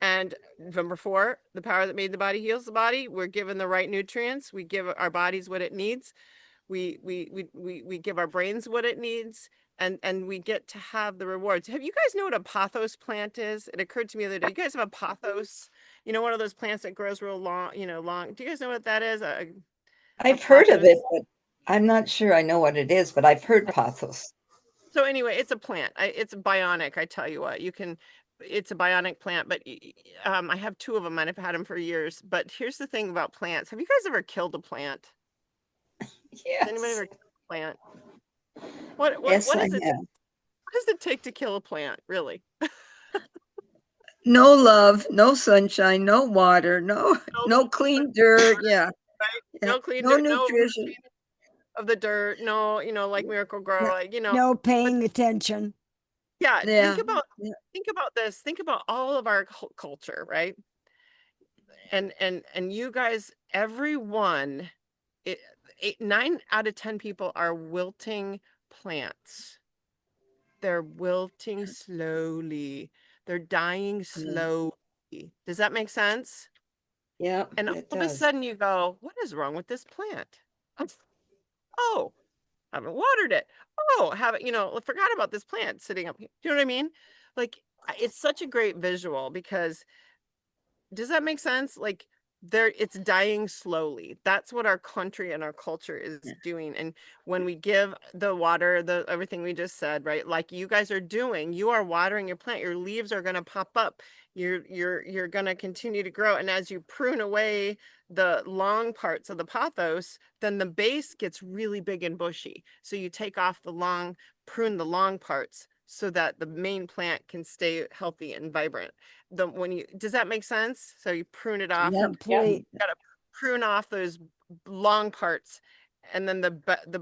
And number 4, the power that made the body heals the body. We're given the right nutrients. We give our bodies what it needs. We give our brains what it needs. And we get to have the rewards. Have you guys know what a pothos plant is? It occurred to me the other day. You guys have a pothos, one of those plants that grows real long, long. Do you guys know what that is? I've heard of pothos? it, but I'm not sure I know what it is, but I've heard pothos. So anyway, it's a plant. It's bionic. I tell you what, it's a bionic plant, but I have 2 of them and I've had them for years. But here's the thing about plants. Have you guys ever killed a plant? Has anybody Yes. ever killed a plant? What Yes, what I is it? have. What does it take to kill a plant, really? No love, no sunshine, no water, no No clean dirt. Yeah. right? Yeah. No clean No dirt, no nutrition. routine of the dirt, no, like Miracle Grow, No, like, no paying attention. yeah, Yeah. Yeah. think about this. Think about all of our culture, right? And you guys, everyone, it, 9 out of 10 people are wilting plants. They're wilting slowly. They're dying slowly. Does that make sense? Yeah, And all it of a does. sudden you go, what is wrong with this plant? Oh, haven't watered it. Oh, haven't, forgot about this plant sitting up here. Do you know what I mean? Like, it's such a great visual because does that make sense? Like, it's dying slowly. That's what our country and our culture is Yeah. doing. And when we give the water, the everything we just said, right? Like you guys are doing, you are watering your plant. Your leaves are going to pop up. You're going to continue to grow. And as you prune away the long parts of the pothos, then the base gets really big and bushy. So you take off prune the long parts so that the main plant can stay healthy and vibrant. Does that make sense? So you prune it off. Yep. Complete. Gotta prune off those long parts, and then the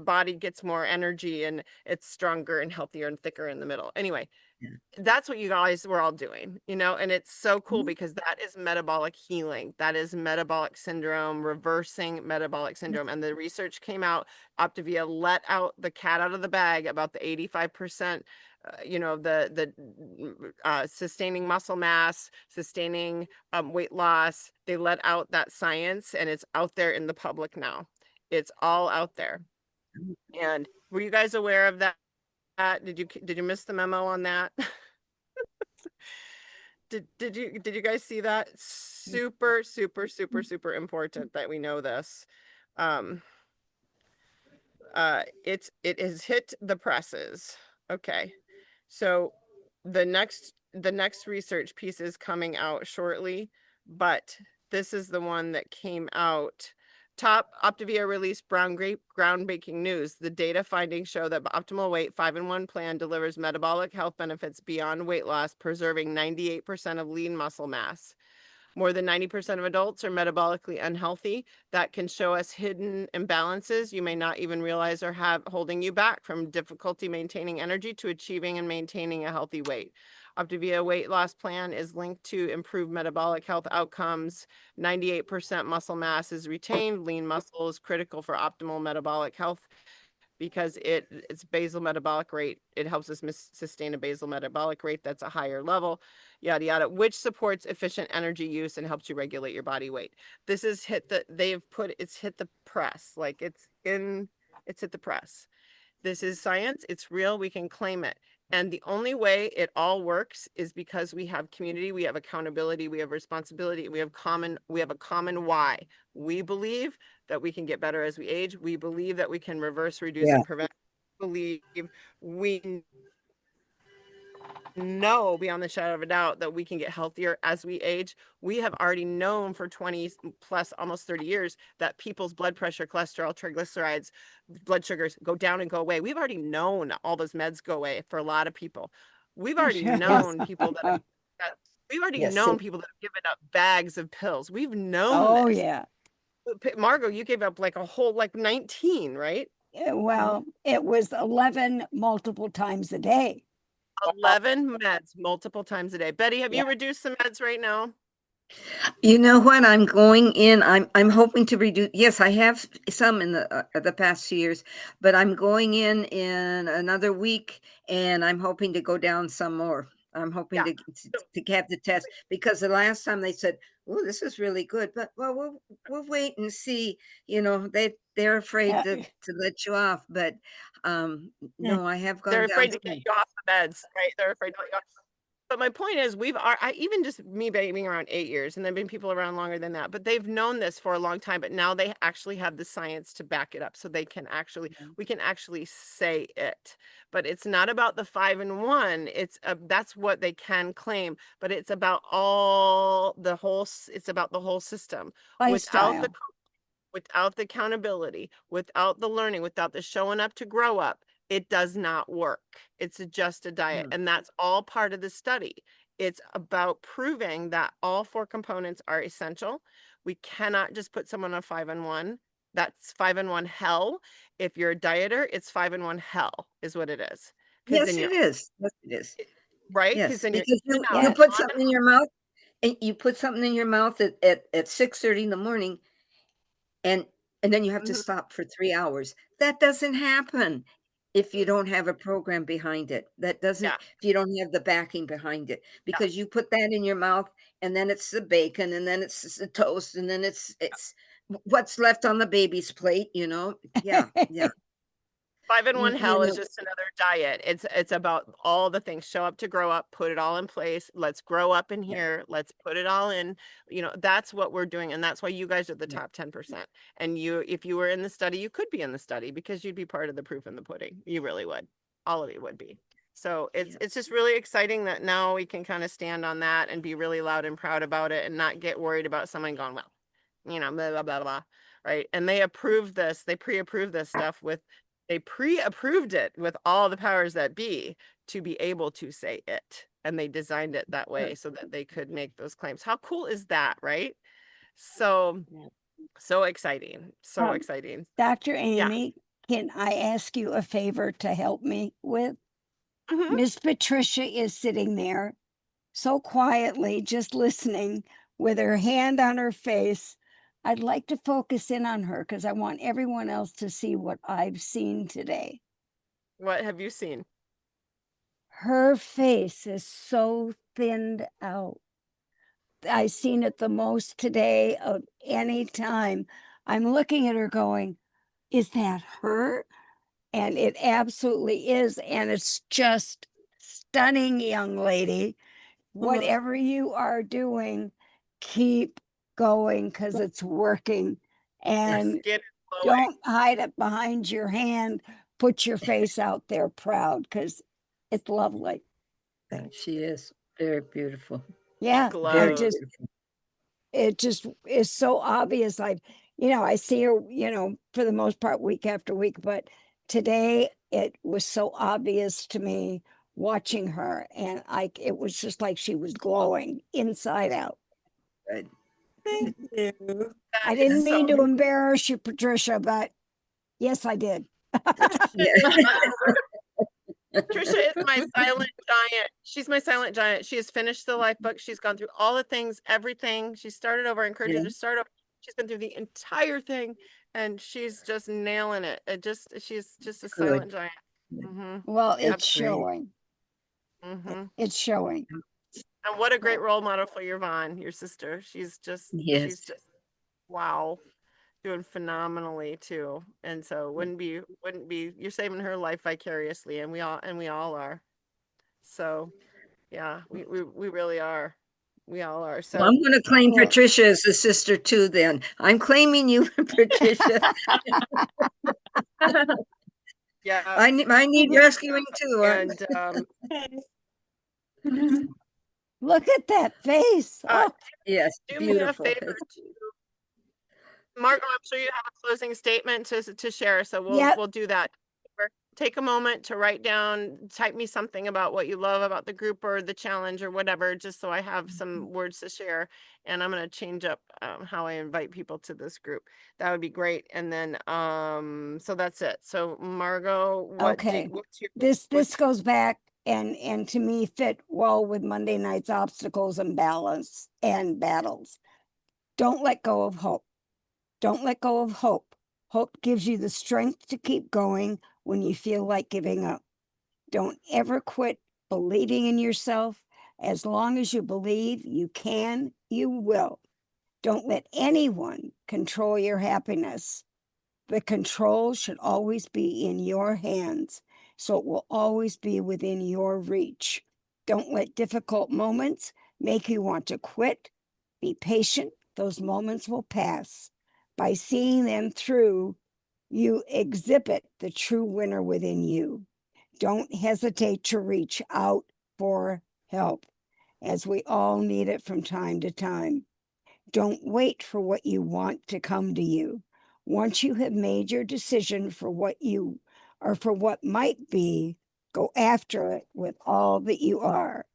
body gets more energy and it's stronger and healthier and thicker in the middle. Anyway, Yeah. that's what you guys were all doing, and it's so cool Mhm. because that is metabolic healing. That is metabolic syndrome, reversing metabolic syndrome. And the research came out, Optavia let out the cat out of the bag about the 85%, sustaining muscle mass, sustaining weight loss. They let out that science and it's out there in the public now. It's all out there. And were you guys aware of that? Did you miss the memo on that? Did you guys see that? Super, super, super, super important that we know this. It has hit the presses. Okay. So the next research piece is coming out shortly, but this is the one that came out. Top Optavia released groundbreaking news. The data findings show that Optimal Weight 5-in-1 plan delivers metabolic health benefits beyond weight loss, preserving 98% of lean muscle mass. More than 90% of adults are metabolically unhealthy. That can show us hidden imbalances you may not even realize are holding you back, from difficulty maintaining energy to achieving and maintaining a healthy weight. Optavia weight loss plan is linked to improved metabolic health outcomes. 98% muscle mass is retained. Lean muscle is critical for optimal metabolic health because it's basal metabolic rate. It helps us sustain a basal metabolic rate that's a higher level, yada, yada, which supports efficient energy use and helps you regulate your body weight. This is hit the press. Like it's hit the press. This is science. It's real. We can claim it. And the only way it all works is because we have community, we have accountability, we have responsibility, we have a common why. We believe that we can get better as we age. We believe that we can reverse, reduce, Yeah. and prevent. We believe we know beyond the shadow of a doubt that we can get healthier as we age. We have already known for 20 plus, almost 30 years, that people's blood pressure, cholesterol, triglycerides, blood sugars go down and go away. We've already known all those meds go away for a lot of people. We've already known people that we've already Yes, known it- people that have given up bags of pills. We've known Oh, this. yeah. Margot, you gave up like a whole 19, right? Well, it was 11 multiple times a day. 11 meds multiple times a day. Betty, have Yeah. you reduced some meds right now? You know what? I'm going in. I'm hoping to reduce. Yes, I have some in the past 2 years, but I'm going in another week, and I'm hoping to go down some more. I'm hoping Yeah. to have the test, because the last time they said, "Oh, this is really good," but well, we'll wait and see. They're afraid Yeah. to let you off, but no, I have gone They're down afraid to some. get you off the meds, right? They're afraid to let you off. But my point is, I even just me being around 8 years, and there've been people around longer than that, but they've known this for a long time, but now they actually have the science to back it up. So they can actually, we can actually say it, but it's not about the 5-in-1. That's what they can claim, but it's about it's about the whole system without Lifestyle. without the accountability, without the learning, without the showing up to grow up, it does not work. It's just a diet. And that's all part of the study. It's about proving that all 4 components are essential. We cannot just put someone on 5-in-1. That's 5-in-1 hell. If you're a dieter, it's 5-in-1 hell is what it is. Yes, Then it you're is. Yes, it is. right. Yes, Then you're because eating you out put on something in your mouth, and you put something in your mouth at 6:30 in the morning, and then you have to Mhm. stop for 3 hours. That doesn't happen if you don't have a program behind it. That doesn't Yeah. if you don't have the backing behind it, Yeah. because you put that in your mouth, and then it's the bacon, and then it's the toast, and then it's what's left on the baby's plate, you know? Yeah, yeah. 5-in-1 You hell is know, just another diet. It's about all the things. Show up to grow up, put it all in place. Let's grow up in yeah, here. Let's put it all in. That's what we're doing. And that's why you guys are the yeah, top 10%. And if you were in the study, you could be in the study because you'd be part of the proof in the pudding. You really would. All of you would be. So yeah. it's just really exciting that now we can kind of stand on that and be really loud and proud about it and not get worried about someone going, well, blah, blah, blah, blah. Right. And they approved this, they pre-approved this stuff they pre-approved it with all the powers that be to be able to say it. And they designed it that way so that they could make those claims. How cool is that, right? So, Yeah. so exciting. So Um, exciting. Dr. Yeah. Amy, can I ask you a favor to help me with? Mhm. Miss Patricia is sitting there so quietly, just listening with her hand on her face. I'd like to focus in on her because I want everyone else to see what I've seen today. What have you seen? Her face is so thinned out. I seen it the most today of any time. I'm looking at her going, is that her? And it absolutely is. And it's just stunning, young lady. Whatever you are doing, keep going because it's working. Your And skin is glowing. don't hide it behind your hand. Put your face out there proud because it's lovely. She is very beautiful. Yeah, Very Glows. beautiful. it just is so obvious. I see her, for the most part, week after week, but today it was so obvious to me watching her, and it was just like she was glowing inside out. Good. Thank you. I That didn't is mean so to embarrass you, Patricia, but yes, I did. Yeah. Trisha is my silent giant. She's my silent giant. She has finished the life book. She's gone through all the things, everything. She started over, encouraged her Yeah. to start over. She's been through the entire thing and she's just nailing it. She's just a silent giant. Yeah. Mm-hmm. Well, it's Yep. Great. showing. Mm-hmm. It's showing. And what a great role model for your Vaughn, your sister. She's Yes. just wow, doing phenomenally too. And so wouldn't be you're saving her life vicariously, and we all are. So yeah, we really are. We all are. Well, So I'm going to claim Well- Patricia as a sister too. Then I'm claiming you, Patricia. yeah, I need yeah, rescuing too. and Look at that face. Uh, Oh, Yes, do beautiful. me a favor too. Margot, I'm sure you have a closing statement to share, so Yep. we'll do that. Take a moment to write down, type me something about what you love about the group or the challenge or whatever, just so I have some words to share. And I'm going to change up how I invite people to this group. That would be great. And then, so that's it. So Margot, Okay. what's your, this what's- goes back and to me fit well with Monday night's obstacles and balance and battles. Don't let go of hope. Don't let go of hope. Hope gives you the strength to keep going when you feel like giving up. Don't ever quit believing in yourself. As long as you believe you can, you will. Don't let anyone control your happiness. The control should always be in your hands, so it will always be within your reach. Don't let difficult moments make you want to quit. Be patient. Those moments will pass. By seeing them through, you exhibit the true winner within you. Don't hesitate to reach out for help, as we all need it from time to time. Don't wait for what you want to come to you. Once you have made your decision for what you or for what might be, go after it with all that you are.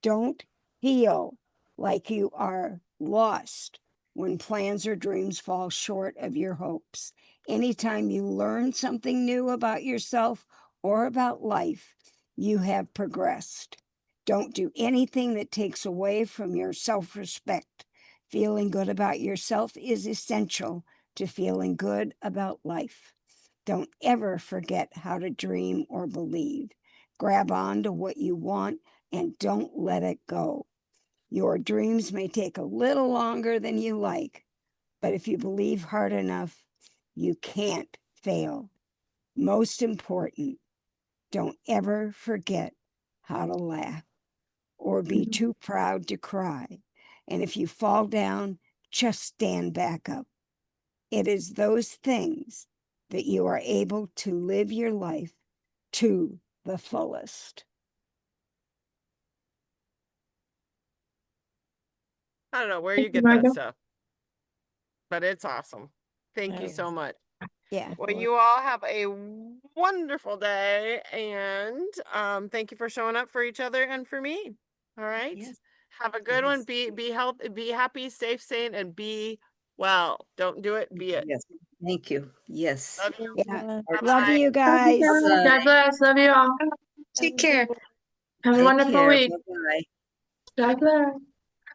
Don't feel like you are lost when plans or dreams fall short of your hopes. Anytime you learn something new about yourself or about life, you have progressed. Don't do anything that takes away from your self-respect. Feeling good about yourself is essential to feeling good about life. Don't ever forget how to dream or believe. Grab on to what you want and don't let it go. Your dreams may take a little longer than you like, but if you believe hard enough, you can't fail. Most important, don't ever forget how to laugh or be too proud to cry. And if you fall down, just stand back up. It is those things that you are able to live your life to the fullest. I don't know where Thank you you, get that Margo. stuff, but it's awesome. Thank you Yeah. so much. Yeah. Well, you all have a wonderful day, and thank you for showing up for each other and for me. All right. Yes. Have a good one. Yes. Be healthy, be happy, safe, sane, and be well. Don't do it, be it. Yes. Thank you. Yes. Love you. Yeah. Bye-bye. Love you Love guys. you guys. God bless. Love you all. Take care. Have a Take wonderful care. week. Bye-bye. God bless.